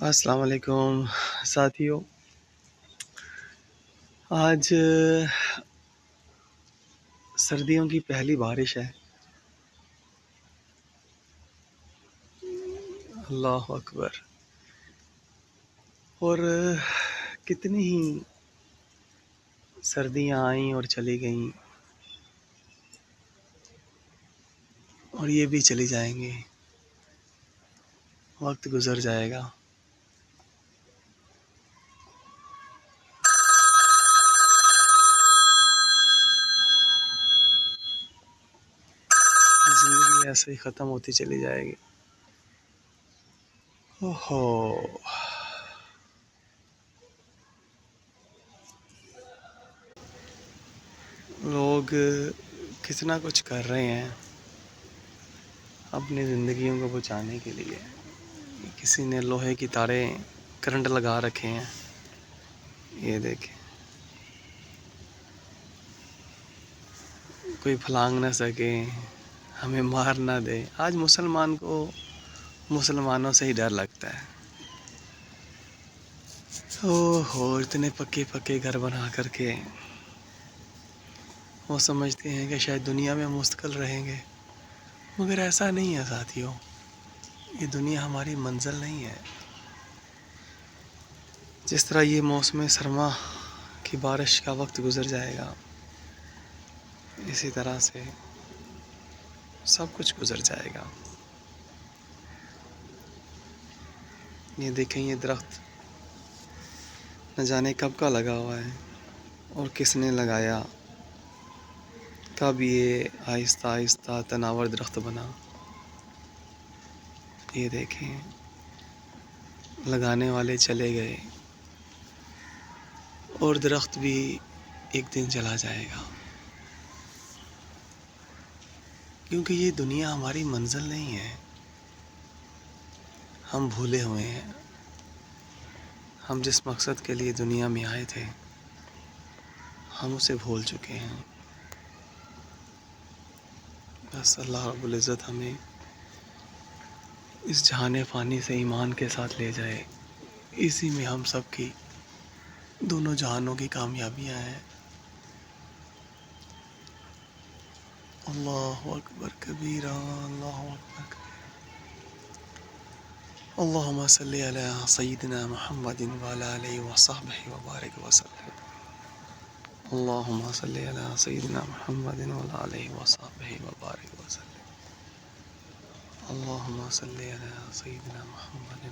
السلام علیکم ساتھیو، آج سردیوں کی پہلی بارش ہے۔ اللہ اکبر۔ اور کتنی ہی سردیاں آئیں اور چلی گئیں، اور یہ بھی چلی جائیں گی، وقت گزر جائے گا۔ زندگی ایسے ہی ختم ہوتی چلی جائے گی۔ اوہو، لوگ کتنا کچھ کر رہے ہیں اپنی زندگیوں کو بچانے کے لیے۔ کسی نے لوہے کی تاریں کرنٹ لگا رکھے ہیں، یہ دیکھیں، کوئی پھلانگ نہ سکے، ہمیں مار نہ دے۔ آج مسلمان کو مسلمانوں سے ہی ڈر لگتا ہے۔ اتنے پکے پکے گھر بنا کر کے وہ سمجھتے ہیں کہ شاید دنیا میں مستقل رہیں گے، مگر ایسا نہیں ہے ساتھیوں۔ یہ دنیا ہماری منزل نہیں ہے۔ جس طرح یہ موسم سرما کی بارش کا وقت گزر جائے گا، اسی طرح سے سب کچھ گزر جائے گا۔ یہ دیکھیں، یہ درخت نہ جانے کب کا لگا ہوا ہے اور کس نے لگایا، کب یہ آہستہ آہستہ تناور درخت بنا۔ یہ دیکھیں، لگانے والے چلے گئے اور درخت بھی ایک دن چلا جائے گا، کیونکہ یہ دنیا ہماری منزل نہیں ہے۔ ہم بھولے ہوئے ہیں، ہم جس مقصد کے لیے دنیا میں آئے تھے ہم اسے بھول چکے ہیں۔ بس اللہ رب العزت ہمیں اس جہان فانی سے ایمان کے ساتھ لے جائے۔ اسی میں ہم سب کی دونوں جہانوں کی کامیابیاں ہیں۔ اللہ اکبر کبیرہ، اللہ اکبر کبیرہ۔ اللہم صلی علی سیدنا محمد وعلی آلہ وصحبہ وبارک وسلم۔ اللہم صلی علی سیدنا محمد وعلی آلہ وصحبہ وبارک وسلم۔ اللہم صلی علی سیدنا محمد